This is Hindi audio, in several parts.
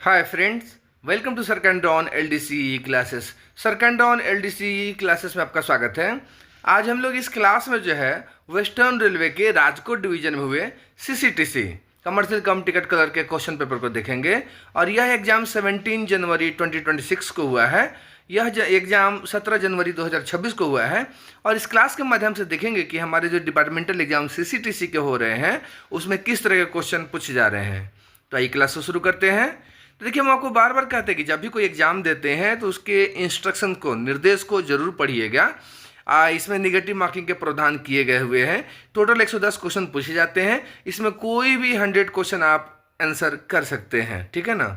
हाय फ्रेंड्स, वेलकम टू सरकंडॉन एलडीसी क्लासेस। सरकंडॉन एलडीसी क्लासेस में आपका स्वागत है। आज हम लोग इस क्लास में जो है वेस्टर्न रेलवे के राजकोट डिवीजन में हुए सीसीटीसी कमर्शियल कम टिकट कलर के क्वेश्चन पेपर को देखेंगे। और यह एग्जाम 17 जनवरी 2026 को हुआ है। यह एग्ज़ाम 17 जनवरी 2026 को हुआ है। और इस क्लास के माध्यम से देखेंगे कि हमारे जो डिपार्टमेंटल एग्जाम सीसीटीसी के हो रहे हैं उसमें किस तरह के क्वेश्चन पूछे जा रहे हैं। तो आइए क्लास को शुरू करते हैं। तो देखिए, हम आपको बार बार कहते हैं कि जब भी कोई एग्जाम देते हैं तो उसके इंस्ट्रक्शन को, निर्देश को जरूर पढ़िएगा। इसमें नेगेटिव मार्किंग के प्रावधान किए गए हुए हैं। टोटल 110 क्वेश्चन पूछे जाते हैं। इसमें कोई भी 100 क्वेश्चन आप आंसर कर सकते हैं, ठीक है ना।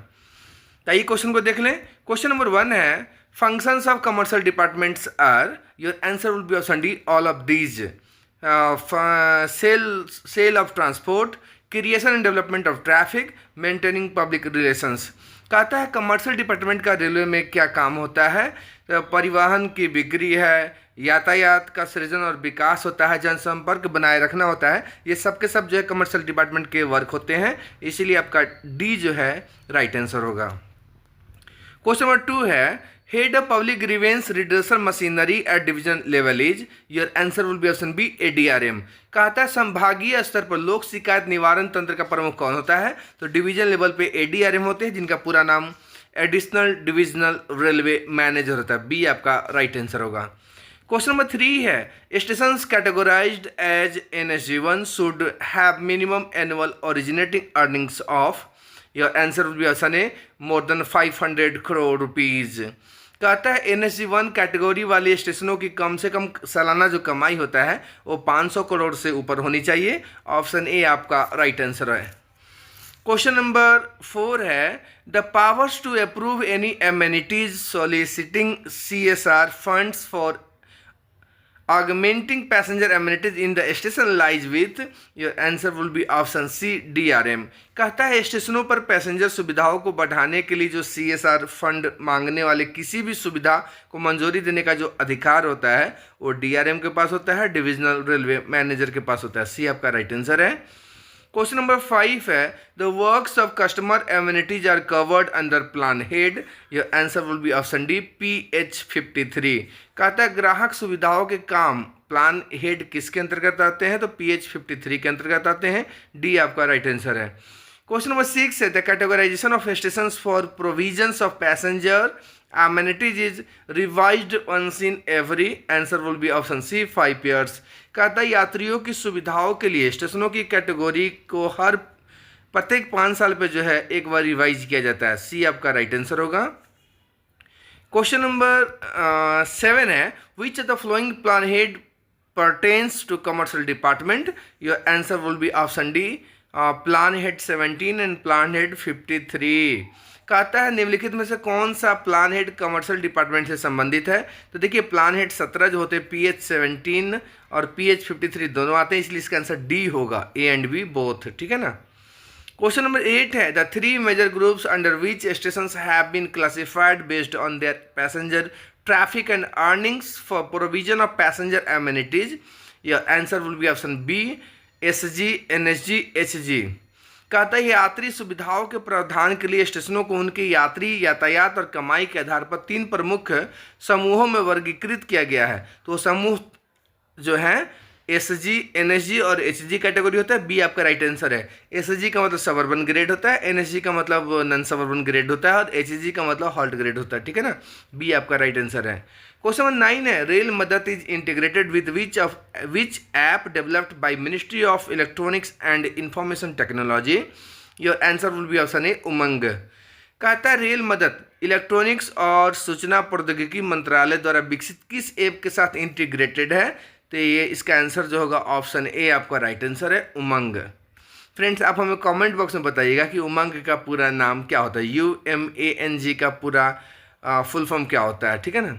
तो ये क्वेश्चन को देख लें। क्वेश्चन नंबर 1 है, functions of commercial departments are, your answer will be option D, all of these. Sale of transport, creation and development of traffic, maintaining public relations. कहता है कमर्शियल डिपार्टमेंट का रेलवे में क्या काम होता है। परिवहन की बिक्री है, यातायात का सृजन और विकास होता है, जनसंपर्क बनाए रखना होता है। ये सब के सब जो है कमर्शियल डिपार्टमेंट के वर्क होते हैं। इसीलिए आपका डी जो है राइट आंसर होगा। क्वेश्चन नंबर 2 है, head of public grievance redressal machinery at division level is, your answer will be option B, ADRM. कहता है संभागीय स्तर पर लोक शिकायत निवारण तंत्र का प्रमुख कौन होता है। तो डिवीजन लेवल पे एडीआरएम होते हैं, जिनका पूरा नाम एडिशनल डिविजनल रेलवे मैनेजर होता है। बी आपका राइट आंसर होगा। क्वेश्चन नंबर 3 है, stations categorised as NSG1 should have minimum annual originating earnings of, your answer will be option A, more than 500 crore rupees. कहता है NSG1 कैटेगरी वाले स्टेशनों की कम से कम सालाना जो कमाई होता है वो 500 करोड़ से ऊपर होनी चाहिए। ऑप्शन ए आपका राइट आंसर है। क्वेश्चन नंबर 4 है, the powers to approve any amenities soliciting CSR funds for augmenting passenger amenities in the station lies with, your answer will be option C, DRM। कहता है स्टेशनों पर पैसेंजर सुविधाओं को बढ़ाने के लिए जो CSR फंड मांगने वाले किसी भी सुविधा को मंजूरी देने का जो अधिकार होता है वो DRM के पास होता है, डिविजनल रेलवे मैनेजर के पास होता है। सी आपका राइट आंसर है। क्वेश्चन नंबर 5 है, the works of customer amenities are covered under plan head, your answer will be option D, PH53। कहता है ग्राहक सुविधाओं के काम प्लान हेड किसके अंतर्गत आते हैं। तो PH53 के अंतर्गत आते हैं। डी आपका राइट आंसर है। क्वेश्चन नंबर 6 है, the categorisation of stations for provisions of passenger amenities is revised once in every, answer will be option C, 5 years। कहता है यात्रियों की सुविधाओं के लिए स्टेशनों की कैटेगरी को हर प्रत्येक 5 साल पे जो है एक बार रिवाइज किया जाता है। सी आपका राइट आंसर होगा। क्वेश्चन नंबर 7 है, which of the flowing plan head pertains to commercial department, your answer will be option D, plan head 17 and plan head 53। कहता है निम्नलिखित में से कौन सा प्लान हेड कमर्शियल डिपार्टमेंट से संबंधित है। तो देखिए प्लान हेड 17 जो होते हैं PH17 और PH53 दोनों आते हैं, इसलिए इसका आंसर डी होगा, ए एंड बी बोथ, ठीक है ना। क्वेश्चन नंबर 8 है, the 3 major groups under which stations have been classified based on their passenger traffic and earnings for provision of passenger amenities, your answer will be option B, SG, NSG, HG। कहता है यात्री सुविधाओं के प्रावधान के लिए स्टेशनों को उनके यात्री यातायात और कमाई के आधार पर 3 प्रमुख समूहों में वर्गीकृत किया गया है। तो समूह जो है SG, NSG और HG कैटेगरी होता है। बी आपका राइट आंसर है। SG का मतलब सबर्बन ग्रेड होता है, NSG का मतलब नॉन सबर्बन ग्रेड होता है और HG का मतलब हॉल्ट ग्रेड होता है, ठीक है ना। बी आपका राइट आंसर है। क्वेश्चन नंबर 9 है, rail Madad is integrated with which app developed by ministry of electronics and information technology, your answer will be option A, Umang. कहता है रेल मदद इलेक्ट्रॉनिक्स और सूचना प्रौद्योगिकी मंत्रालय द्वारा विकसित किस ऐप के साथ इंटीग्रेटेड है। तो ये इसका आंसर जो होगा ऑप्शन ए आपका राइट आंसर है, उमंग। फ्रेंड्स आप हमें कमेंट बॉक्स में बताइएगा कि उमंग का पूरा नाम क्या होता है, UMANG का पूरा फुल फॉर्म क्या होता है, ठीक है ना।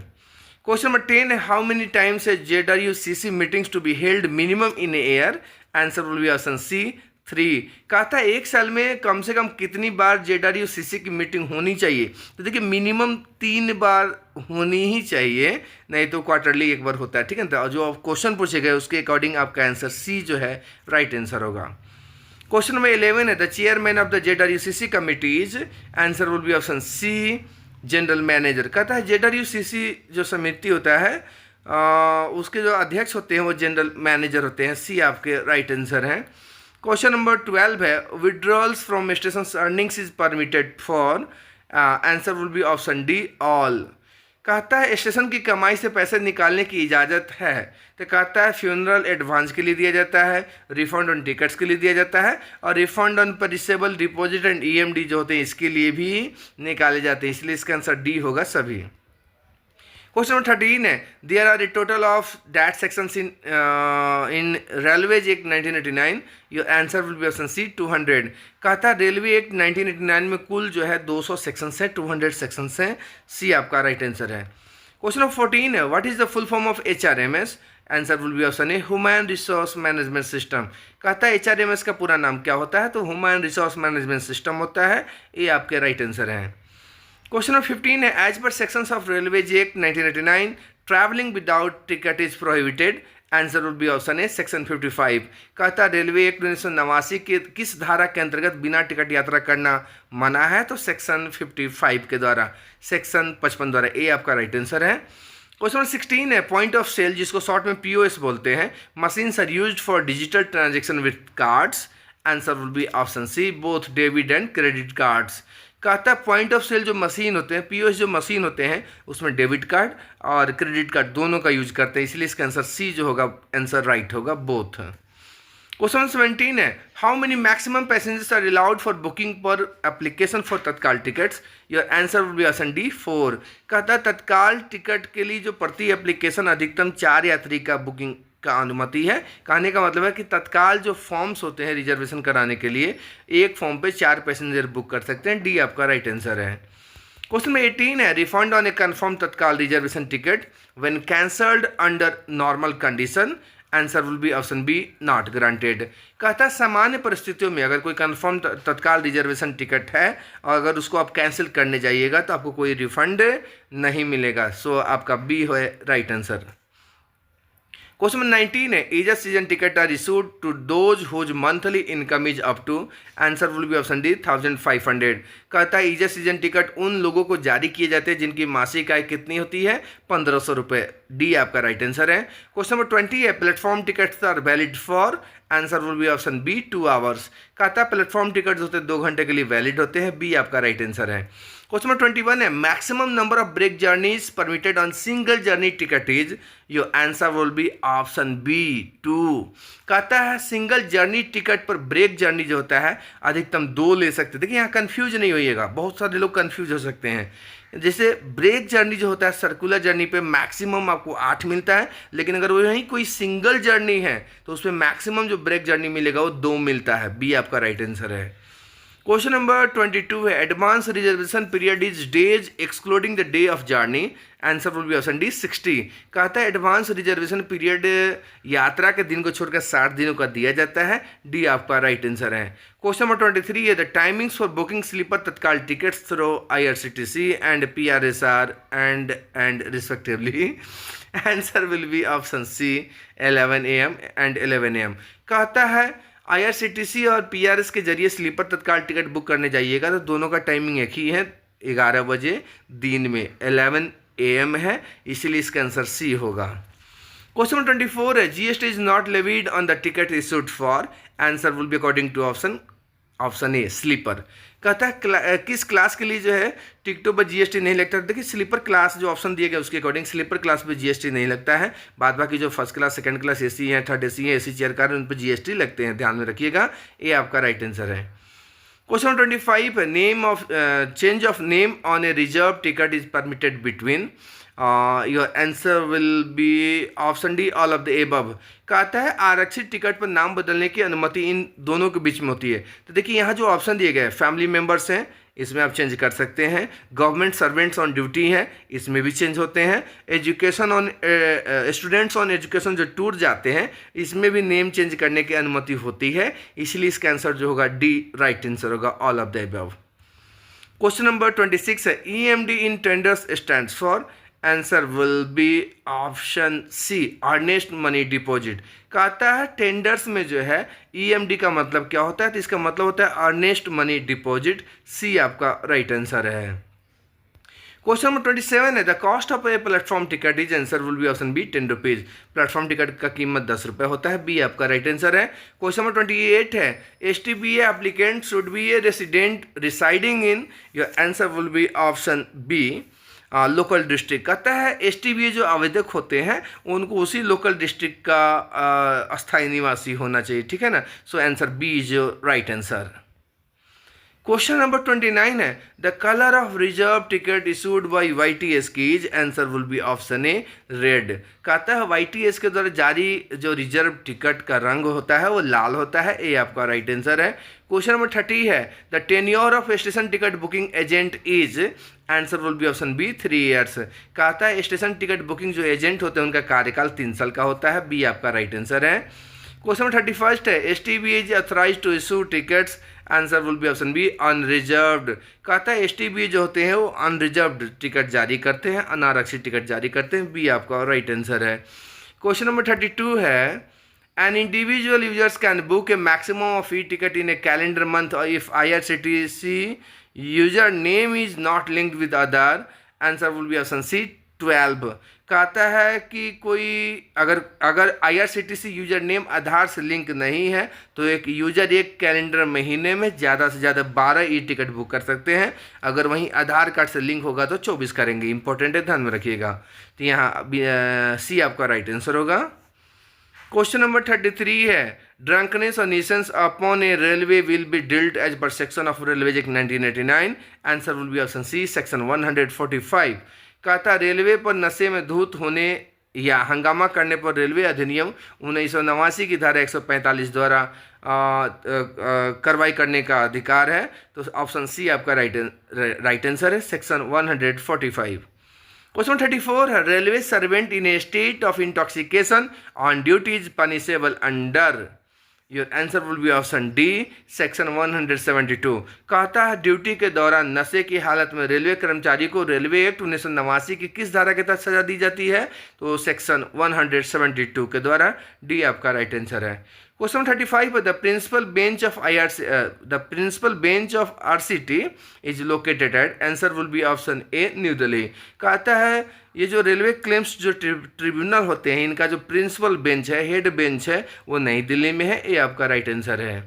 क्वेश्चन नंबर 10 है, हाउ मेनी टाइम्स है JWCC meetings to be held minimum in a year, answer will be option C, 3। कहता है एक साल में कम से कम कितनी बार JWCC की मीटिंग होनी चाहिए। तो देखिए मिनिमम 3 बार होनी ही चाहिए, नहीं तो क्वार्टरली एक बार होता है, ठीक है ना। तो जो क्वेश्चन पूछे गए उसके अकॉर्डिंग आपका आंसर C जो है राइट आंसर होगा। क्वेश्चन नंबर 11 है the chairman of the JRUCC committees, answer will be option C general manager. कहता है JRUCC जो समिति होता है उसके जो अध्यक्ष होते हैं वो जनरल मैनेजर होते हैं, सी आपके राइट आंसर हैं। क्वेश्चन नंबर 12 है withdrawals from station earnings is permitted for, answer will be option D all. कहता है स्टेशन की कमाई से पैसे निकालने की इजाज़त है, तो कहता है फ्यूनरल एडवांस के लिए दिया जाता है, रिफंड ऑन टिकट्स के लिए दिया जाता है, और refund on perishable deposit and EMD जो होते हैं इसके लिए भी निकाले जाते हैं, इसलिए इसका आंसर डी होगा सभी। क्वेश्चन नंबर 13 है there are a total of that sections in railways act 1989, your answer will be option C 200। कहता है रेलवे एक्ट 1989 में कुल जो है 200 सेक्शंस हैं, 200 सेक्शंस हैं, सी आपका राइट आंसर है। क्वेश्चन नंबर 14 है what is the full form of HRMS, answer will be option a human resource management system. कहता है HRMS का पूरा नाम क्या होता है, तो ह्यूमन रिसोर्स मैनेजमेंट सिस्टम होता है, ये आपके राइट आंसर हैं। क्वेश्चन नंबर 15 है as per sections of railways act 1989 travelling without ticket is prohibited, answer will be option A section 55। कहता है रेलवे एक्ट 1989 के किस धारा के अंतर्गत बिना टिकट यात्रा करना मना है, तो सेक्शन 55 के द्वारा, सेक्शन 55 द्वारा, ए आपका राइट आंसर है। क्वेश्चन नंबर 16 है पॉइंट ऑफ सेल जिसको शॉर्ट में POS बोलते हैं, machines are used for digital transaction with cards, answer will be option C both debit and credit cards. कहता है पॉइंट ऑफ सेल जो मशीन होते हैं, POS जो मशीन होते हैं उसमें डेबिट कार्ड और क्रेडिट कार्ड दोनों का यूज करते हैं, इसलिए इसका आंसर सी जो होगा आंसर राइट होगा बोथ। क्वेश्चन 17 है how many maximum passengers are allowed for booking per application for Tatkal tickets, your answer will be option D 4। कहता है तत्काल टिकट के लिए जो प्रति एप्लीकेशन अधिकतम 4 यात्री का बुकिंग का अनुमति है। कहने का मतलब है कि तत्काल जो फॉर्म्स होते हैं रिजर्वेशन कराने के लिए एक फॉर्म पे 4 पैसेंजर बुक कर सकते हैं, डी आपका राइट आंसर है। क्वेश्चन में 18 है refund on a confirm Tatkal reservation ticket when cancelled under normal condition, answer will be option B not granted. कहता है सामान्य परिस्थितियों में अगर कोई कन्फर्म तत्काल रिजर्वेशन टिकट है और अगर उसको आप कैंसिल करने जाइएगा तो आपको कोई रिफंड नहीं मिलेगा, सो आपका बी है राइट आंसर। क्वेश्चन नंबर 19 है Izzat season ticket are issued to those whose monthly income is up to, answer will be option D 1500। कहता है ईजर सीजन टिकट उन लोगों को जारी किए जाते हैं जिनकी मासिक आय कितनी होती है 1500 रुपये, डी आपका राइट आंसर है। क्वेश्चन नंबर 20 है platform tickets are valid for, answer will be option B 2 hours. कहता है प्लेटफॉर्म टिकट्स होते हैं 2 घंटे के लिए वैलिड होते हैं, बी आपका राइट आंसर है। क्वेश्चन नंबर 21 है maximum number of break journeys permitted on single journey ticket is, your answer will be option B 2। कहता है सिंगल जर्नी टिकट पर ब्रेक जर्नी जो होता है अधिकतम 2 ले सकते हैं। देखिए यहाँ कंफ्यूज नहीं होइएगा, बहुत सारे लोग कंफ्यूज हो सकते हैं। जैसे ब्रेक जर्नी जो होता है सर्कुलर जर्नी पे मैक्सिमम आपको 8 मिलता है, लेकिन अगर वहीं कोई सिंगल जर्नी है तो उसमें मैक्सिमम जो ब्रेक जर्नी मिलेगा वो 2 मिलता है, बी आपका राइट आंसर है। क्वेश्चन नंबर 22 है advance reservation period is days excluding the day of journey, answer will be option D 60। कहता है एडवांस रिजर्वेशन पीरियड यात्रा के दिन को छोड़कर 60 दिनों का दिया जाता है, डी आपका राइट आंसर है। क्वेश्चन नंबर 23 है the timings for booking sleeper Tatkal tickets through IRCTC and PRSR and respectively, answer will be option C 11 AM and 11 AM। कहता है IRCTC और PRS के जरिए स्लीपर तत्काल टिकट बुक करने जाइएगा तो दोनों का टाइमिंग एक ही है, 11 बजे दिन में 11 AM है, इसीलिए इसका आंसर सी होगा। क्वेश्चन नंबर 24 है GST is not levied on the ticket issued for, answer will be according to option A sleeper. कहता है किस क्लास के लिए जो है टिकटों पर GST नहीं लगता। देखिए स्लीपर क्लास जो ऑप्शन दिया गया उसके अकॉर्डिंग स्लीपर क्लास पे GST नहीं लगता है, बाद बाकी जो first class second class AC है, थर्ड AC है, AC चेयर कार उन पर GST लगते हैं, ध्यान में रखिएगा, ये आपका राइट आंसर है। क्वेश्चन नंबर 25 है name of change of name on a reserve ticket is permitted between, your answer will be option D all of the above. कहता है आरक्षित टिकट पर नाम बदलने की अनुमति इन दोनों के बीच में होती है। तो देखिए यहाँ जो ऑप्शन दिए गए फैमिली मेम्बर्स हैं इसमें आप चेंज कर सकते हैं, गवर्नमेंट सर्वेंट्स ऑन ड्यूटी हैं इसमें भी चेंज होते हैं, education on students on education जो टूर जाते हैं इसमें भी नेम चेंज करने की अनुमति होती है, इसलिए इसका आंसर जो होगा डी राइट आंसर होगा all of the above. Question number 26 है EMD in tenders stands for, answer will be option C, earnest money deposit. कहता है टेंडर्स में जो है ईएमडी का मतलब क्या होता है, तो इसका मतलब होता है अर्नेस्ट मनी डिपॉजिट। सी आपका राइट आंसर है। क्वेश्चन नंबर 27 है the cost of a platform ticket is, answer will be option B 10 rupees. Platform ticket का कीमत 10 रुपये होता है। बी आपका राइट आंसर है। क्वेश्चन नंबर 28 है STBA applicant should be a resident residing in, your answer will be option B local district. कहता है एसटीबीए जो आवेदक होते हैं उनको उसी लोकल डिस्ट्रिक्ट का अस्थायी निवासी होना चाहिए, ठीक है ना। So answer B is your right answer. Question number 29 है the colour of reserve ticket issued by YTS keys, answer will be option A red. कहता है YTS के द्वारा जारी जो रिजर्व टिकट का रंग होता है वो लाल होता है। ए आपका राइट आंसर है। क्वेश्चन नंबर 30 है the tenure of station ticket booking agent is, answer will be option B 3 years. कहता है स्टेशन टिकट बुकिंग जो एजेंट होते हैं उनका कार्यकाल 3 साल का होता है। बी आपका राइट आंसर है। क्वेश्चन नंबर 31 है STBA is authorise to issue tickets, answer will be option B unreserved. कहता है एसटीबीए जो होते हैं वो अनरिजर्व्ड टिकट जारी करते हैं, अनारक्षित टिकट जारी करते हैं। बी आपका राइट आंसर है। क्वेश्चन नंबर 32 है an individual users can book a maximum of e ticket in a calendar month if IRCTC user name is not linked with other, answer will be option C 12। कहता है कि कोई अगर IRCTC यूजर नेम आधार से लिंक नहीं है तो एक यूजर एक कैलेंडर महीने में ज़्यादा से ज़्यादा 12 ई टिकट बुक कर सकते हैं। अगर वहीं आधार कार्ड से लिंक होगा तो 24 करेंगे। इंपॉर्टेंट है, ध्यान में रखिएगा। तो यहाँ सी आपका राइट आंसर होगा। क्वेश्चन नंबर 33 है ड्रंकनेस और nuisance upon a railway will be dealt as per section of railways act 1989, answer will be option C section 145। कहता रेलवे पर नशे में धुत होने या हंगामा करने पर रेलवे अधिनियम 1989 की धारा 145 द्वारा कार्रवाई करने का अधिकार है। तो ऑप्शन सी आपका राइट आंसर है, सेक्शन 145। क्वेश्चन 34 है railway servant in A state of intoxication on duty is punishable under, your answer will be option D section 172। कहता है ड्यूटी के दौरान नशे की हालत में रेलवे कर्मचारी को रेलवे एक्ट 1989 की किस धारा के तहत सजा दी जाती है, तो सेक्शन 172 के द्वारा। डी आपका राइट आंसर है। Question 35 the principal bench of RCT is located at, answer will be option A New Delhi. कहता है ये जो रेलवे क्लेम्स जो ट्रिब्यूनल होते हैं इनका जो प्रिंसिपल बेंच है, हेड बेंच है, वो नई दिल्ली में है। ये आपका राइट आंसर है।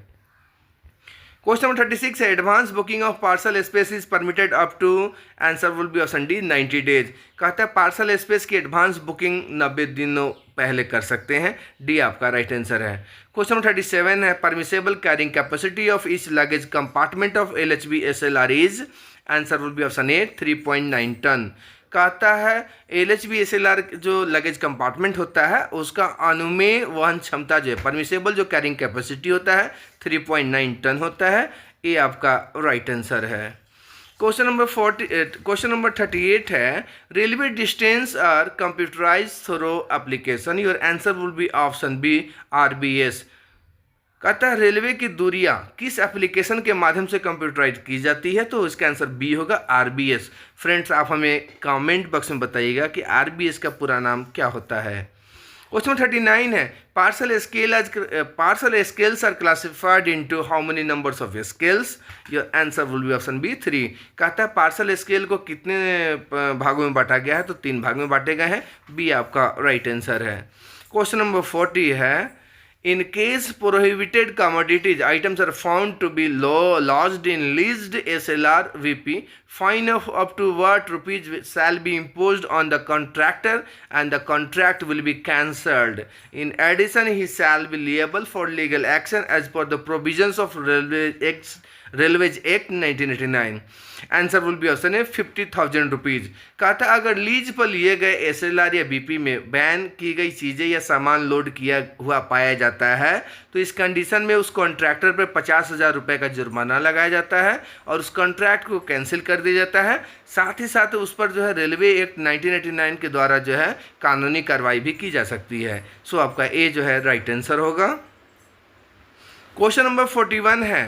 क्वेश्चन नंबर 36 है advance booking of parcel space is permitted up to, answer will be option D 90 days. कहता है पार्सल स्पेस की एडवांस बुकिंग 90 दिनों पहले कर सकते हैं। डी आपका राइट आंसर है। क्वेश्चन नंबर 37 है permissible carrying capacity of each luggage compartment of LHB SLR is, answer will be option A 3.9 ton. कहता है LHB SLR जो लगेज कंपार्टमेंट होता है उसका अनुमेय वहन क्षमता जो है परमिसेबल जो कैरिंग कैपेसिटी होता है 3.9 टन होता है। ये आपका राइट आंसर है। क्वेश्चन नंबर 38 है railway distance are computerise through application, your answer will be option B RBS। कहता है रेलवे की दूरियां किस एप्लीकेशन के माध्यम से कंप्यूटराइज की जाती है, तो इसका आंसर बी होगा RBS। फ्रेंड्स आप हमें कमेंट बॉक्स में बताइएगा कि RBS का पूरा नाम क्या होता है। क्वेश्चन 39 है parcel scales are classified into how many numbers of scales, your answer will be option B 3। कहता है पार्सल स्केल को कितने भागों में बांटा गया है, तो 3 भाग में बांटे गए हैं। बी आपका राइट आंसर है। क्वेश्चन नंबर 40 है in case prohibited commodities items are found to be lodged in leased SLR VP, fine of up to what rupees shall be imposed on the contractor and the contract will be cancelled. In addition, he shall be liable for legal action as per the provisions of Railways Act 1989. Answer will be option है 50,000 रुपीज़। कहता अगर लीज पर लिए गए SLR या BP में बैन की गई चीज़ें या सामान लोड किया हुआ पाया जाता है तो इस कंडीशन में उस कॉन्ट्रैक्टर पर 50,000 रुपये का जुर्माना लगाया जाता है और उस कॉन्ट्रैक्ट को कैंसिल कर दिया जाता है। साथ ही साथ उस पर जो है रेलवे एक्ट 1989 के द्वारा जो है कानूनी कार्रवाई भी की जा सकती है। सो आपका ए जो है राइट आंसर होगा। क्वेश्चन नंबर 41 है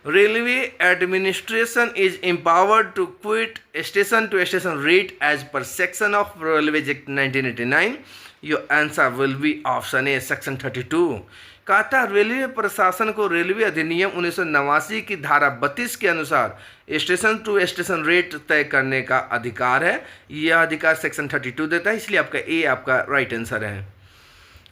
railway administration is empowered to quit station to station rate as per section of Railways Act 1989. Your answer will be option A, section 32. कहता है रेलवे प्रशासन को रेलवे अधिनियम 1989 की धारा 32 के अनुसार स्टेशन टू स्टेशन रेट तय करने का अधिकार है। यह अधिकार सेक्शन 32 देता है, इसलिए आपका ए आपका राइट आंसर है।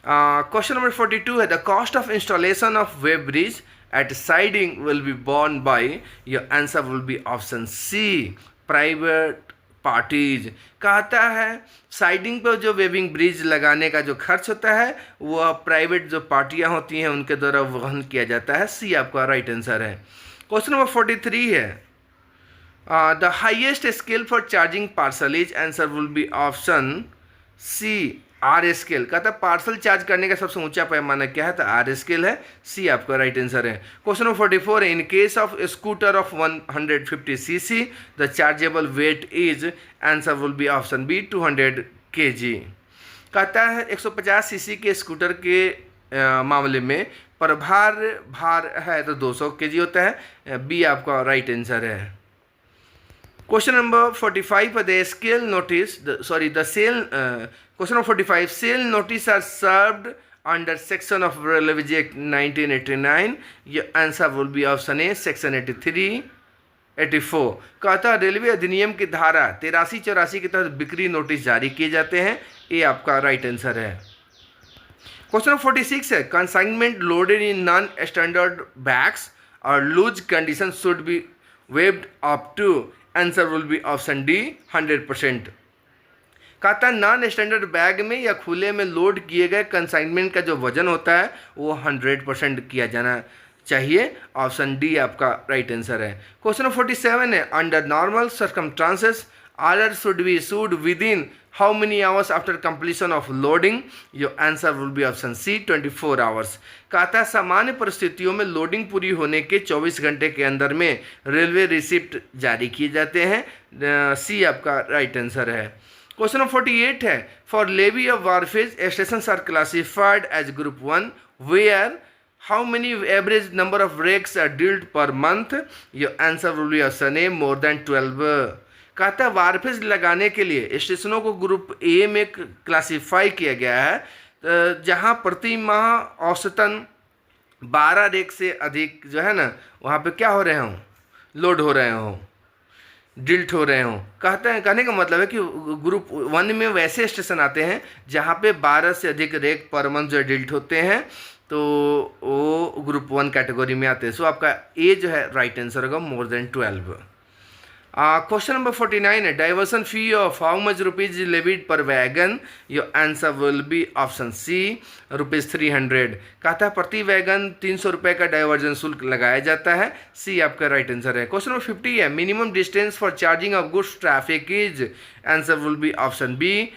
क्वेश्चन नंबर 42 है the cost of installation of web bridge at siding will be borne by, your answer will be option C, private parties. कहता है साइडिंग पर जो वेबिंग ब्रिज लगाने का जो खर्च होता है वह प्राइवेट जो पार्टियां होती हैं उनके द्वारा वहन किया जाता है। सी आपका राइट आंसर है। क्वेश्चन नंबर 43 है the highest scale for charging parcels, answer will be option C, R scale. कहता है पार्सल चार्ज करने का सबसे ऊंचा पैमाना क्या है, तो आर स्केल है। सी आपका राइट आंसर है। क्वेश्चन नंबर 44 है in case of scooter of 150 cc the chargeable weight is, answer will be option B 200 kg। कहता है 150 cc के स्कूटर के मामले में प्रभार भार है तो 200 kg होता है। बी आपका राइट आंसर है। Question number 45 the scale notice the sale question number 45 sale notice are served under section of railways act 1989। ये answer will be option A, section 83 84। कहता है रेलवे अधिनियम की धारा 83-84 के तहत बिक्री नोटिस जारी किए जाते हैं। ये आपका राइट आंसर है। क्वेश्चन नंबर 46 है consignment loaded in non standard bags और loose condition should be weighed up to, answer will be option D 100%। कहता है नॉन स्टैंडर्ड बैग में या खुले में लोड किए गए कंसाइनमेंट का जो वजन होता है वो 100% किया जाना चाहिए। ऑप्शन डी आपका राइट आंसर है। क्वेश्चन 47 है under normal circumstances order should be issued within how many hours after completion of loading, your answer will be option C 24 hours. कहता है सामान्य परिस्थितियों में लोडिंग पूरी होने के 24 घंटे के अंदर में रेलवे रिसिप्ट जारी किए जाते हैं। सी आपका राइट आंसर है। क्वेश्चन नंबर 48 है for levy of wharfage station are classified as group 1 where how many average number of rakes are dealt per month, your answer will be option A more than 12। कहता है वारफेज लगाने के लिए स्टेशनों को ग्रुप ए में क्लासिफाई किया गया है जहां प्रति माह औसतन 12 रेक से अधिक जो है ना वहाँ पे क्या हो रहे हों, लोड हो रहे हों, डिल्ट हो रहे हों। कहते हैं कहने का मतलब है कि ग्रुप 1 में वैसे स्टेशन आते हैं जहाँ पे 12 से अधिक रेक पर मंथ जो डिल्ट होते हैं, तो वो ग्रुप 1 कैटेगरी में आते हैं। सो आपका ए जो है राइट आंसर होगा मोर देन 12। क्वेश्चन नंबर 49 है diversion fee of how much rupees levied per wagon, your answer will be option C ₹300। कहता है प्रति वैगन 300 रुपये का डाइवर्जन शुल्क लगाया जाता है। सी आपका राइट आंसर है। क्वेश्चन नंबर 50 है minimum distance for charging of goods traffic is, answer will be option B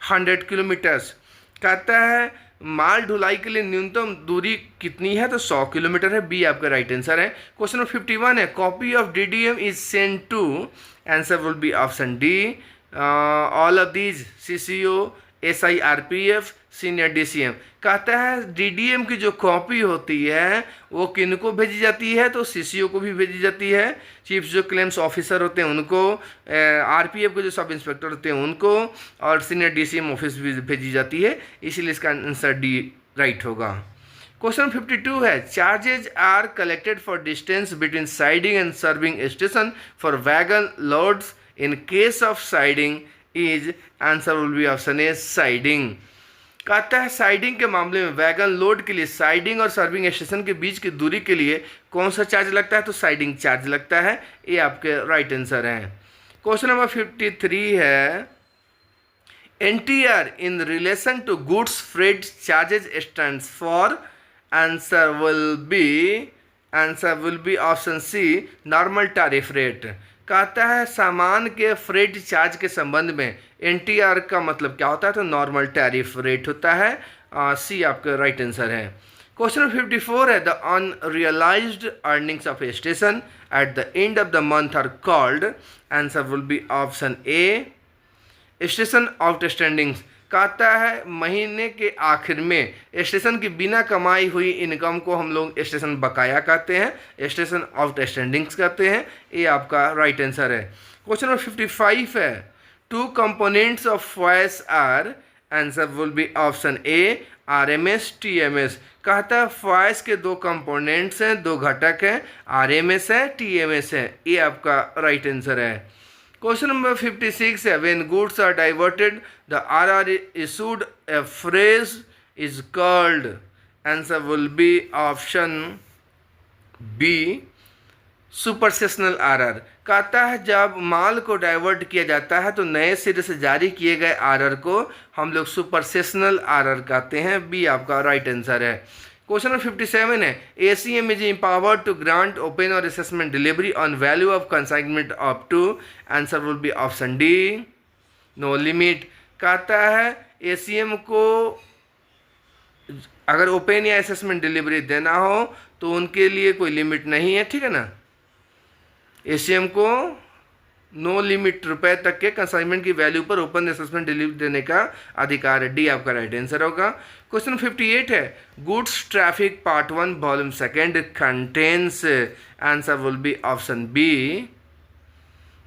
100 kilometres. कहता है माल ढुलाई के लिए न्यूनतम दूरी कितनी है, तो 100 किलोमीटर है। बी आपका राइट आंसर है। क्वेश्चन नंबर 51 है copy of DDM is send to, answer will be option D all of these CCO SIRPF senior DCM। कहता है डीडीएम की जो कॉपी होती है वो किनको भेजी जाती है, तो CCO को भी भेजी जाती है, चीफ जो क्लेम्स ऑफिसर होते हैं उनको, RPF के जो सब इंस्पेक्टर होते हैं उनको, और सीनियर DCM ऑफिस भी भेजी जाती है। इसीलिए इसका आंसर डी राइट होगा। क्वेश्चन 52 है charges are collected for distance between siding and serving station for wagon loads in case of siding is, answer will be option A siding. कहता है साइडिंग के मामले में वैगन लोड के लिए साइडिंग और सर्विंग स्टेशन के बीच की दूरी के लिए कौन सा चार्ज लगता है, तो साइडिंग चार्ज लगता है। ये आपके राइट आंसर हैं। क्वेश्चन नंबर 53 है NTR in relation to goods freight charges stands for, answer will be option C normal tariff rate. कहता है सामान के फ्रेट चार्ज के संबंध में NTR का मतलब क्या होता है, तो नॉर्मल टैरिफ रेट होता है। सी आपका राइट आंसर है। क्वेश्चन 54 है the unrealised earnings of a station at the end of the month are called, answer will be option A station outstandings. कहता है महीने के आखिर में स्टेशन की बिना कमाई हुई इनकम को हम लोग स्टेशन बकाया कहते हैं, स्टेशन आउटस्टैंडिंग्स कहते हैं। ये आपका राइट आंसर है। क्वेश्चन नंबर 55 है, two components of voice are, answer will be option A RMS TMS। कहता है वॉइस के दो कंपोनेंट्स हैं, दो घटक हैं, RMS है, TMS है। ये आपका राइट आंसर है। क्वेश्चन नंबर 56 है, when goods are diverted the RR issued a phrase is called, answer will be option B supersessional RR। कहता है जब माल को डाइवर्ट किया जाता है तो नए सिरे से जारी किए गए RR को हम लोग सुपरसेशनल RR कहते हैं। बी आपका राइट आंसर है। क्वेश्चन नंबर 57 है, ACM is empowered to grant open और assessment delivery on value of consignment up to, answer will be option D no limit. कहता है ACM को अगर ओपन या असेसमेंट डिलीवरी देना हो तो उनके लिए कोई लिमिट नहीं है, ठीक है ना। ACM को नो लिमिट रुपए तक के कंसाइनमेंट की वैल्यू पर ओपन असेसमेंट डिलीवरी देने का अधिकार है। डी आपका राइट आंसर होगा। क्वेश्चन 58 है, goods traffic part 1 volume 2 contains, answer will be option B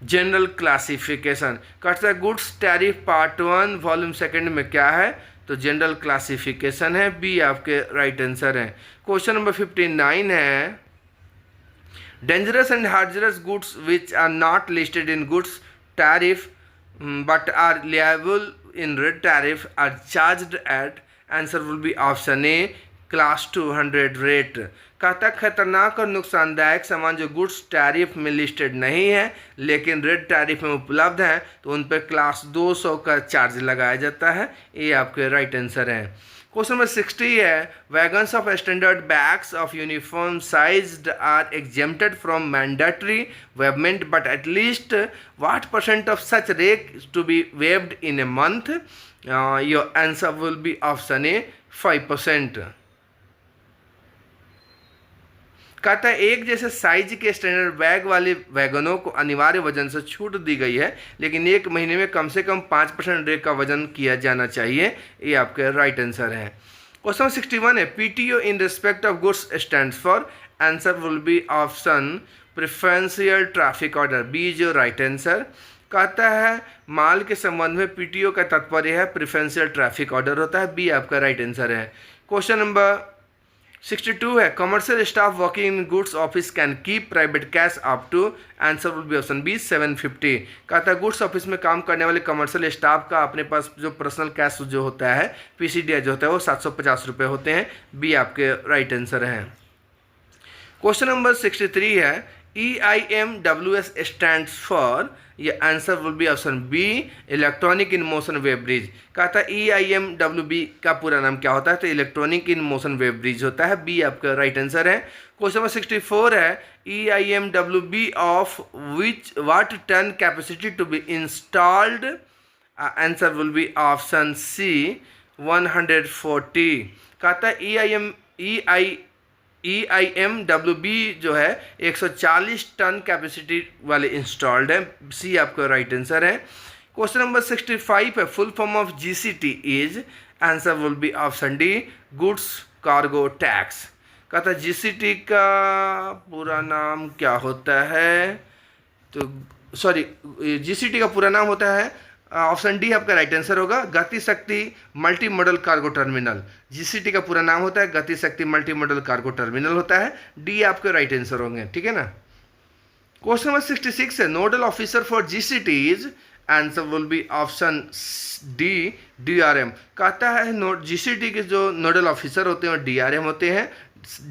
general classification. कहता है गुड्स टैरिफ पार्ट 1 वॉल्यूम 2 में क्या है, तो जनरल क्लासिफिकेशन है। बी आपके राइट आंसर है। क्वेश्चन नंबर 59 है, dangerous and hazardous goods which are not listed in goods tariff but are liable in red tariff are charged at, answer will be option A class 200 rate। कहता खतरनाक और नुकसानदायक सामान जो गुड्स टैरिफ में लिस्टेड नहीं है लेकिन रेड टैरिफ में उपलब्ध है तो उन पर क्लास 200 का चार्ज लगाया जाता है। ये आपके राइट आंसर है। क्वेश्चन नंबर 60 है, wagons of standard bags of uniform sized are exempted from mandatory weighment but at least what percent of such rake to be weighed in a month, your answer will be option A 5%। कहता है एक जैसे साइज के स्टैंडर्ड बैग वाले वैगनों को अनिवार्य वजन से छूट दी गई है लेकिन एक महीने में कम से कम 5% रेक का वजन किया जाना चाहिए। ये आपके राइट आंसर है। क्वेश्चन 61 है, PTO in respect of goods stands for, answer will be option preferential traffic order. B जो राइट आंसर। कहता है माल के संबंध में PTO का तात्पर्य है प्रेफरेंशियल ट्रैफिक ऑर्डर होता है। बी आपका राइट आंसर है। क्वेश्चन नंबर 62 है, commercial staff working in goods office can keep private cash up to, answer will be option B 750। कहता है गुड्स ऑफिस में काम करने वाले कमर्शियल स्टाफ का अपने पास जो पर्सनल कैश जो होता है PCD जो होता है वो 750 रुपये होते हैं। बी आपके राइट आंसर है। क्वेश्चन नंबर 63 है, EIMWS स्टैंड्स फॉर, ये answer will be option B electronic in motion weigh bridge. कहता है EIMWB का पूरा नाम क्या होता है, तो electronic in motion weigh bridge होता है। बी आपका राइट आंसर है। क्वेश्चन नंबर 64 है, EIMWB of which what ton capacity to be installed, answer will be option C 140। कहता है EIMWB जो है 140 टन कैपेसिटी वाले इंस्टॉल्ड है। सी आपका राइट आंसर है। क्वेश्चन नंबर 65 है, full form of GCT is, answer will be option D goods cargo tax. कहता है GCT का पूरा नाम क्या होता है, तो सॉरी GCT का पूरा नाम होता है, ऑप्शन डी आपका राइट आंसर होगा गति शक्ति multi modal cargo terminal. GCT का पूरा नाम होता है गति शक्ति मल्टी मॉडल कार्गो टर्मिनल होता है। डी आपके राइट आंसर होंगे, ठीक है ना। क्वेश्चन नंबर 66 है, nodal officer for GCT is, answer will be option D DRM। कहता है GCT के जो नोडल ऑफिसर होते हैं DRM होते हैं।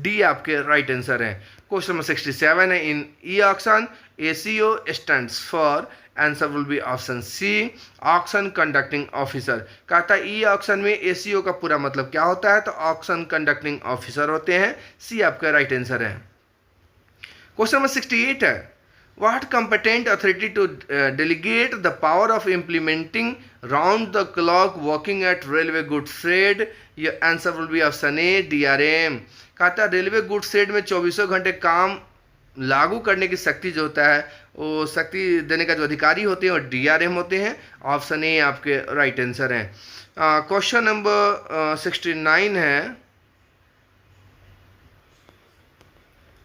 डी आपके राइट आंसर है। क्वेश्चन नंबर 67 है, in e auction ACO stands for, answer will be option C auction conducting officer. कहता है E-ऑक्शन में ACO का पूरा मतलब क्या होता है, तो ऑक्शन कंडक्टिंग ऑफिसर होते हैं। सी आपका राइट आंसर है। क्वेश्चन नंबर 68 है, what competent authority to delegate the power of implementing round the clock working at railway goods shed, ये answer will be option A DRM। कहता है रेलवे गुड्स शेड में 24 घंटे काम लागू करने की शक्ति जो होता है वो शक्ति देने का जो अधिकारी होते हैं वो DRM होते हैं। ऑप्शन ए आपके राइट आंसर है। क्वेश्चन नंबर 69 है,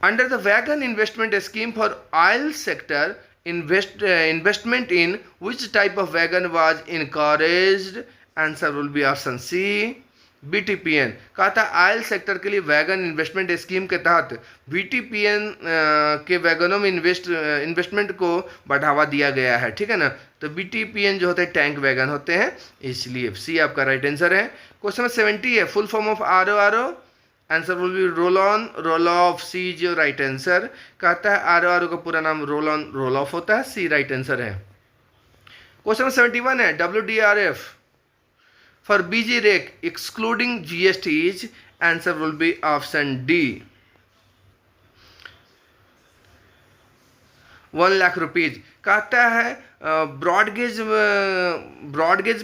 under the wagon investment scheme for oil sector investment in which type of wagon was encouraged? Answer will be option C BTPN। कहा था ऑयल सेक्टर के लिए वैगन इन्वेस्टमेंट स्कीम के तहत BTPN के वैगनों में इन्वेस्टमेंट को बढ़ावा दिया गया है, ठीक है ना। तो BTPN जो होते हैं टैंक वैगन होते हैं, इसलिए सी आपका राइट आंसर है। क्वेश्चन नंबर 70 है, full form of RORO? Answer will be roll on roll off, C जो राइट आंसर। कहता है RORO का पूरा नाम रोल ऑन रोल ऑफ होता है, सी राइट आंसर है। क्वेश्चन नंबर 71 है, WDRF for BG rake excluding GSTs? Answer will be option D 1 lakh rupees. कहता है ब्रॉडगेज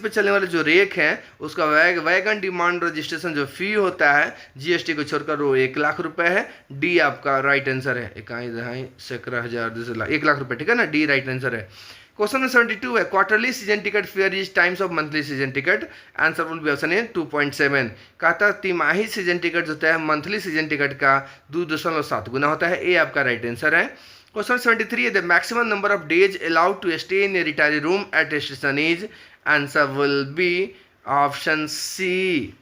पे चलने वाले जो रेक हैं उसका वैगन डिमांड रजिस्ट्रेशन जो फी होता है GST को छोड़कर वो 1 लाख रुपए है। डी आपका राइट आंसर है। 1 लाख रुपए, ठीक है ना, डी राइट आंसर है। क्वेश्चन नंबर 72 है, quarterly season ticket fair is times of monthly season ticket? Answer will be option ए 2.7। कहता तिमाही सीजन टिकट होता है मंथली सीजन टिकट का 2.7 गुना होता है, ए आपका राइट आंसर है। क्वेश्चन 73 है, the maximum number of days allowed to stay in a retiring room at a station is? Answer will be option C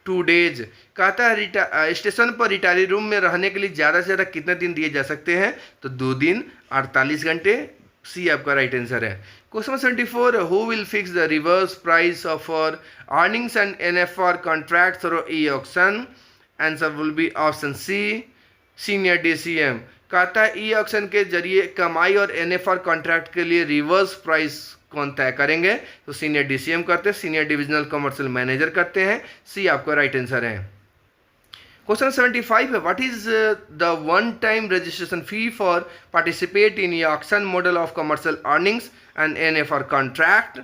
2 days. कहता है स्टेशन पर रिटायरी रूम में रहने के लिए ज़्यादा से ज़्यादा कितने दिन दिए जा सकते हैं? तो 2 दिन 48 घंटे, सी आपका राइट आंसर है। Question 74, who will fix the reverse price of for earnings and NFR contract through E auction? Answer will be option C senior DCM। कहता है E-ऑक्शन के जरिए कमाई और NFR कॉन्ट्रैक्ट के लिए रिवर्स प्राइस कौन तय करेंगे? तो सीनियर DCM करते हैं, सीनियर डिविजनल कमर्शियल मैनेजर करते हैं, सी आपका राइट आंसर है। क्वेश्चन 75 है, what is the one time registration fee for participate in E auction model of commercial earnings and NFR contract?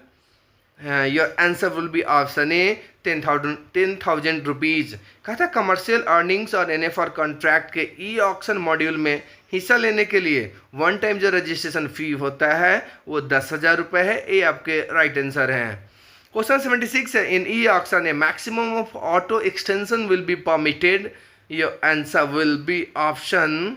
Your answer will be option A 10,000 rupees. कहा था कमर्शियल अर्निंग्स और NFR कॉन्ट्रैक्ट के E-ऑक्शन मॉड्यूल में हिस्सा लेने के लिए वन टाइम जो रजिस्ट्रेशन फी होता है वो 10,000 रुपये है, ए आपके राइट आंसर है। क्वेश्चन 76 है, in E auction a maximum of auto extension will be permitted? Your answer will be option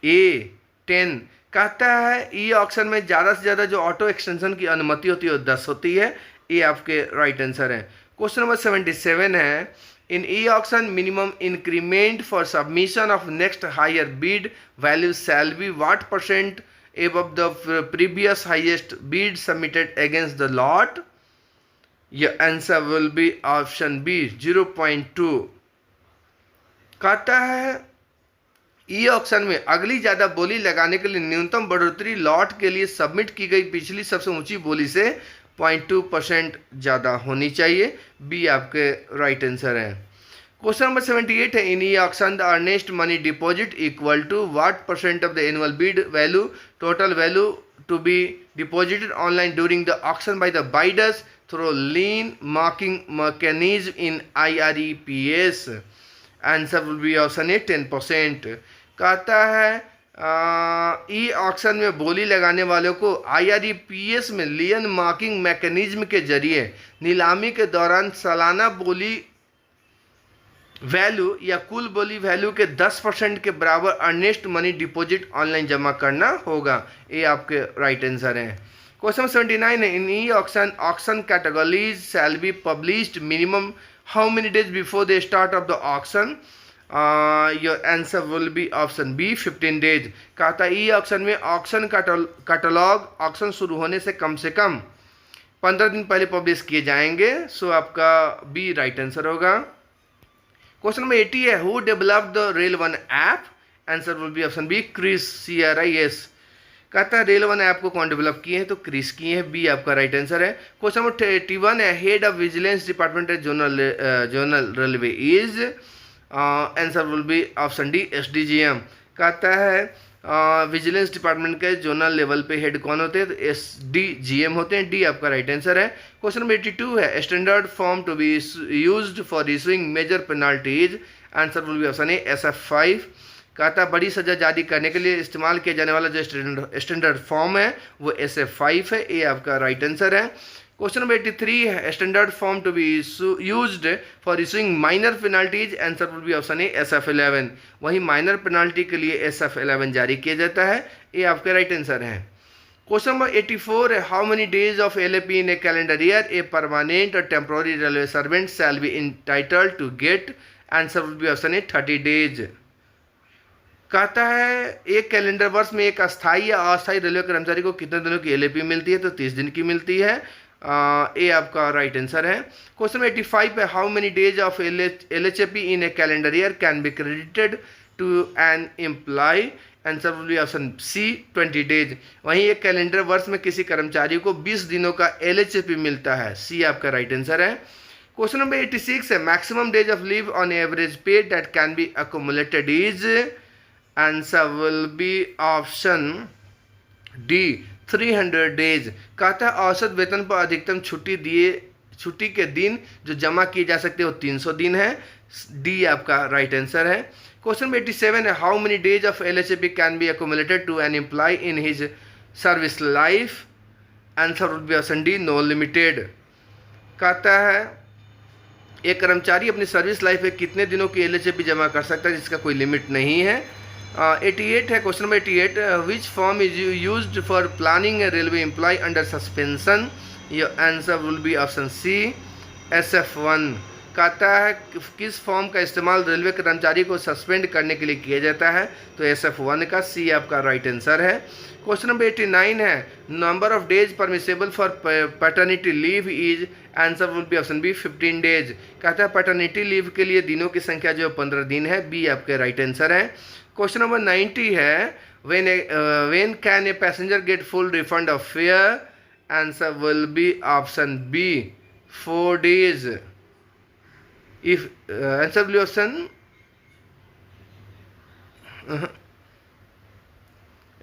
A 10। कहता है E-ऑक्शन में ज़्यादा से ज़्यादा जो ऑटो एक्सटेंशन की अनुमति होती है वो 10 होती है, ये आपके राइट आंसर है। क्वेश्चन नंबर 77 है, in E auction minimum increment for submission of next higher bid value shall be what % above the previous highest bid submitted against the lot? Your answer will be option B 0.2। कहता है E-ऑक्शन में अगली ज़्यादा बोली लगाने के लिए न्यूनतम बढ़ोतरी लॉट के लिए सबमिट की गई पिछली सबसे ऊंची बोली से 0.2% ज़्यादा होनी चाहिए, बी आपके राइट आंसर है। क्वेश्चन नंबर 78 है, in E auction the earnest money deposit equal to what % of the annual bid value total value to be deposited online during the auction by the bidders through lien marking mechanism in IREPS? Answer will be option A 10%। कहता है E-ऑक्शन में बोली लगाने वालों को IREPS में लियन मार्किंग मैकेनिज्म के जरिए नीलामी के दौरान सालाना बोली वैल्यू या कुल बोली वैल्यू के 10% के बराबर अर्नेस्ट मनी डिपॉजिट ऑनलाइन जमा करना होगा, ये आपके राइट आंसर है। क्वेश्चन 79 है, in E auction auction categories shall be published minimum how many days before the start of the auction? Your answer will be option B 15 days. कहता है E-ऑक्शन में ऑक्शन कैटलॉग ऑक्शन शुरू होने से कम 15 दिन पहले पब्लिश किए जाएंगे, सो आपका बी राइट आंसर होगा। क्वेश्चन नंबर 80 है, who developed the rail one app? Answer will be option B CRIS, CRIS। कहता है रेल वन ऐप को कौन डेवलप किए हैं? तो क्रिस किए हैं, बी आपका राइट आंसर है। क्वेश्चन नंबर 81 है, head of vigilance department zonal railway is? Answer will be option D SDGM। कहता है विजिलेंस डिपार्टमेंट के जोनल लेवल पे हेड कौन होते हैं? तो SDGM होते हैं, डी आपका राइट आंसर है। क्वेश्चन नंबर 82 है, standard form to be used for issuing major penalties? Answer will be option A SF5। कहता है बड़ी सज़ा जारी करने के लिए इस्तेमाल किया जाने वाला जो स्टैंडर्ड फॉर्म है वो SF5 है। ये आपका राइट आंसर है। क्वेश्चन नंबर 83 है standard form to be used for issuing minor penalties, answer will be option A SF11। वहीं माइनर पेनाल्टी के लिए SF11 जारी किया जाता है। ये आपका राइट आंसर है। क्वेश्चन नंबर 84 है how many days of LAP in a calendar year a permanent और temporary railway servant shall be entitled to get, answer will be option A 30 days. कहता है एक कैलेंडर वर्ष में एक अस्थायी या अस्थायी रेलवे कर्मचारी को कितने दिनों की LAP मिलती है, तो 30 दिन की मिलती है। ये आपका राइट आंसर है। क्वेश्चन 85 है how many days of LHAP in a calendar year can be credited to an employee, answer will be option C 20 days. वहीं एक कैलेंडर वर्ष में किसी कर्मचारी को 20 दिनों का LHAP मिलता है। सी आपका राइट आंसर है। क्वेश्चन नंबर 86 है maximum days of leave on average pay that can be accumulated is, answer will be option D 300 days. कहता है औसत वेतन पर अधिकतम छुट्टी के दिन जो जमा किए जा सकते हैं वो 300 दिन है। डी आपका राइट आंसर है। क्वेश्चन नंबर 87 है how many days of LHAP can be accumulated to an employee in his service life, answer will be option D no limited. कहता है एक कर्मचारी अपनी सर्विस लाइफ में कितने दिनों की LHAP जमा कर सकता है जिसका कोई लिमिट नहीं है। 88 है question number 88 which form is used for planning a railway employee under suspension, your answer will be option C SF1। कहता है किस फॉर्म का इस्तेमाल रेलवे कर्मचारी को सस्पेंड करने के लिए किया जाता है, तो SF1 का सी आपका राइट आंसर है। क्वेश्चन नंबर 89 है number of days permissible for paternity leave is, answer will be option B 15 days. कहता है पैटर्निटी लीव के लिए दिनों की संख्या जो 15 दिन है। बी आपके राइट आंसर है। क्वेश्चन नंबर 90 है when can a passenger get full refund of fare, answer will be option B 4 days. If answer will be option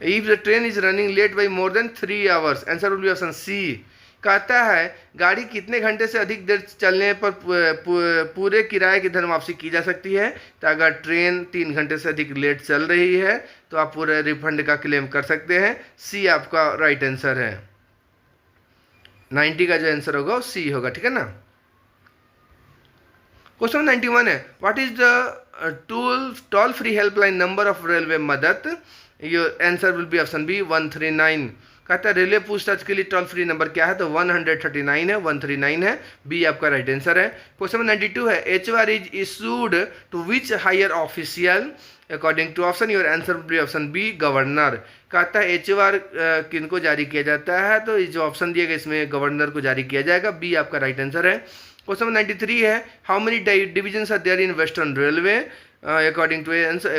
if the train is running late by more than 3 hours, answer will be option C। कहता है गाड़ी कितने घंटे से अधिक देर चलने पर पूरे किराए की धन वापसी की जा सकती है, तो अगर ट्रेन 3 घंटे से अधिक लेट चल रही है तो आप पूरे रिफंड का क्लेम कर सकते हैं। सी आपका राइट आंसर है। 90 का जो आंसर होगा वो सी होगा, ठीक है ना। क्वेश्चन 91 है what is the toll free helpline number of railway Madad, your answer will be option B 139। कहता है रेलवे पूछताछ के लिए टोल फ्री नंबर क्या है, तो 139 है, 139 है। बी आपका राइट आंसर है। क्वेश्चन 92 है HR is issued to which higher official according to option, your answer will be option B governor. कहता है HR किनको जारी किया जाता है, तो जो ऑप्शन दिया गया इसमें गवर्नर को जारी किया जाएगा। बी आपका राइट आंसर है। क्वेश्चन नंबर 93 है how many divisions are there in western railway, according to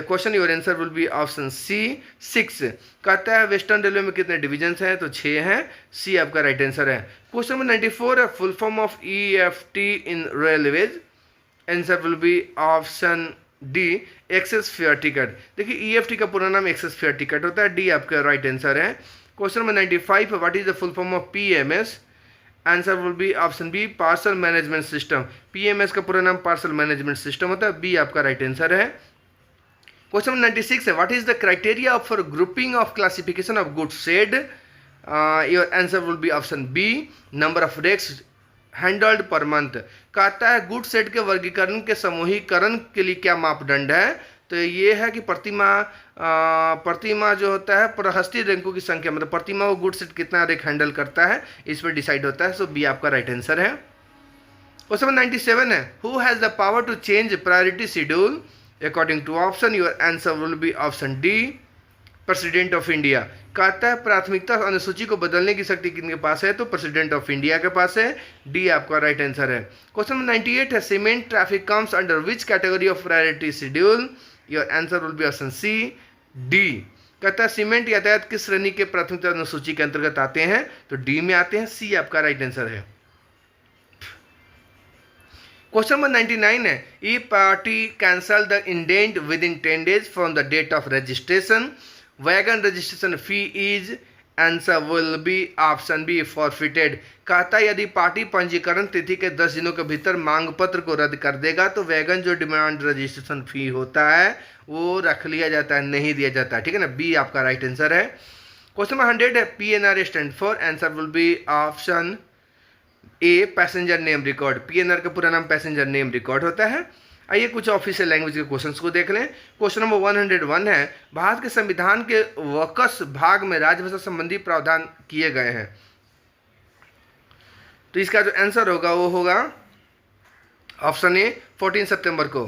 question your answer will be option C 6। कहता है वेस्टर्न रेलवे में कितने डिविजन्स हैं, तो 6 हैं। सी आपका राइट आंसर है। क्वेश्चन नंबर 94 है full form of EFT in railways, answer will be option D excess fare ticket. देखिए EFT का पूरा नाम एक्सेस फेयर टिकट होता है। डी आपका राइट आंसर है। क्वेश्चन नंबर 95 है what is the full form of PMS, answer will be option B parcel management system. PMS का पूरा नाम पार्सल मैनेजमेंट सिस्टम होता है। बी आपका राइट आंसर है। क्वेश्चन 96 है what is the criteria for grouping of classification of goods said, your answer will be option B number of rakes handled per month. कहता है गुड सेट के वर्गीकरण के समूहीकरण के लिए क्या मापदंड है, तो ये है कि प्रतिमा जो होता है प्रहस्ती रैंकों की संख्या, मतलब प्रतिमा वो गुड सेट कितना रैंक हैंडल करता है इस पर डिसाइड होता है। सो बी आपका राइट आंसर है। क्वेश्चन 97 है who has the power to change priority schedule, according to option, your answer will be option D president of India. कहता है प्राथमिकता अनुसूची को बदलने की शक्ति किनके पास है, तो प्रेसिडेंट ऑफ इंडिया के पास है। डी आपका राइट आंसर है। क्वेश्चन 98 है cement traffic comes under which category of priority schedule, your answer will be option C D. कहता है सीमेंट यातायात किस श्रेणी के प्राथमिकता अनुसूची के अंतर्गत आते हैं, तो डी में आते हैं। सी आपका राइट आंसर है। क्वेश्चन नंबर 99 है ई party cancel the indent within 10 days from the date of registration, wagon registration fee is, answer will be option B forfeited. कहता है यदि पार्टी पंजीकरण तिथि के 10 दिनों के भीतर मांग पत्र को रद्द कर देगा तो वैगन जो डिमांड रजिस्ट्रेशन फी होता है वो रख लिया जाता है, नहीं दिया जाता है, ठीक है ना। बी आपका राइट आंसर है। क्वेश्चन नंबर 100 है PNR stand for, answer will be option a passenger name record. PNR का पूरा नाम पैसेंजर नेम रिकॉर्ड होता है। आइए कुछ ऑफिशियल लैंग्वेज के क्वेश्चंस को देख लें। क्वेश्चन नंबर 101 है भारत के संविधान के वकस भाग में राजभाषा संबंधी प्रावधान किए गए हैं। तो इसका जो आंसर होगा वो होगा ऑप्शन ए 14 सितंबर को।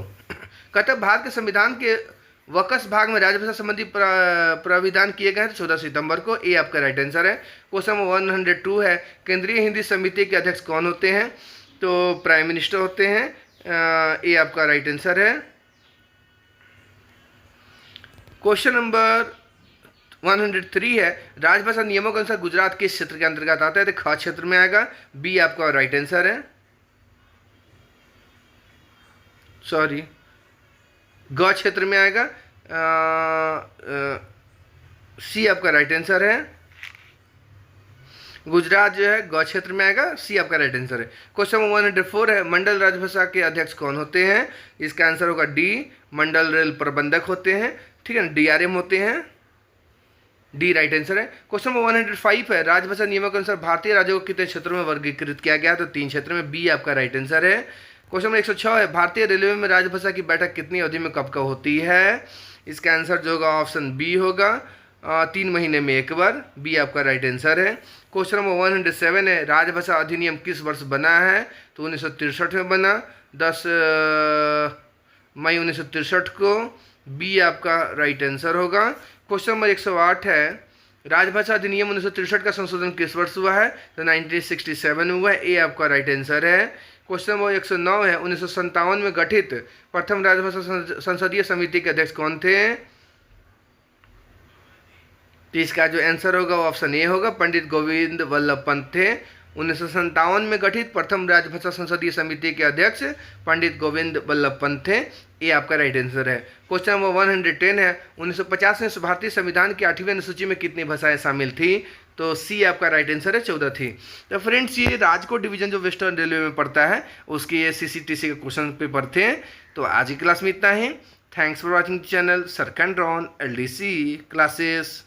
कहते हैं भारत के संविधान के वकस भाग में राजभाषा संबंधी प्राविधान किए गए हैं 14 सितंबर को। ए आपका राइट आंसर है। क्वेश्चन नंबर 102 है केंद्रीय हिंदी समिति के अध्यक्ष कौन होते हैं? तो प्राइम मिनिस्टर होते हैं। ए आपका राइट आंसर है। क्वेश्चन नंबर 103 है राजभाषा नियमों के अनुसार गुजरात किस क्षेत्र के अंतर्गत आता है? तो ख क्षेत्र में आएगा। बी आपका राइट आंसर है। सॉरी, ग क्षेत्र में आएगा। सी आपका राइट आंसर है। गुजरात जो है ग क्षेत्र में आएगा। सी आपका राइट आंसर है। क्वेश्चन नंबर 104 है मंडल राजभाषा के अध्यक्ष कौन होते हैं? इसका आंसर होगा डी मंडल रेल प्रबंधक होते हैं, ठीक है ना, डीआरएम होते हैं। डी राइट आंसर है। क्वेश्चन नंबर 105 है राजभाषा नियमों के अनुसार भारतीय राज्यों को कितने क्षेत्रों में वर्गीकृत किया गया? तो 3 क्षेत्र में। बी आपका राइट आंसर है। क्वेश्चन नंबर 106 है भारतीय रेलवे में राजभाषा की बैठक कितनी अवधि में कब होती है? इसका आंसर जो होगा ऑप्शन बी होगा 3 महीने में एक बार। बी आपका राइट आंसर है। क्वेश्चन नंबर 107 है राजभाषा अधिनियम किस वर्ष बना है? तो 1963 में बना, 10 मई 1963 को। बी आपका राइट आंसर होगा। क्वेश्चन नंबर 108 है राजभाषा अधिनियम 1963 का संशोधन किस वर्ष हुआ है? तो 1967 हुआ है। ए आपका राइट आंसर है। क्वेश्चन नंबर 109 है 1957 में गठित प्रथम राजभाषा संसदीय समिति के अध्यक्ष कौन थे? तो इसका जो आंसर होगा वो ऑप्शन ए होगा, पंडित गोविंद वल्लभ पंत थे। 1957 में गठित प्रथम राजभाषा संसदीय समिति के अध्यक्ष पंडित गोविंद वल्लभ पंत थे। ये आपका राइट आंसर है। क्वेश्चन नंबर 110 है 1950 में भारतीय संविधान की 8वीं अनुसूची में कितनी भाषाएं शामिल थी? तो सी आपका राइट आंसर है, 14 थी। तो फ्रेंड्स ये राजकोट डिवीजन जो वेस्टर्न रेलवे में पड़ता है उसके ये सीसीटीसी के क्वेश्चन पेपर थे। तो आज की क्लास में इतना ही। थैंक्स फॉर वॉचिंग चैनल सरकंड्रॉन LDC क्लासेस।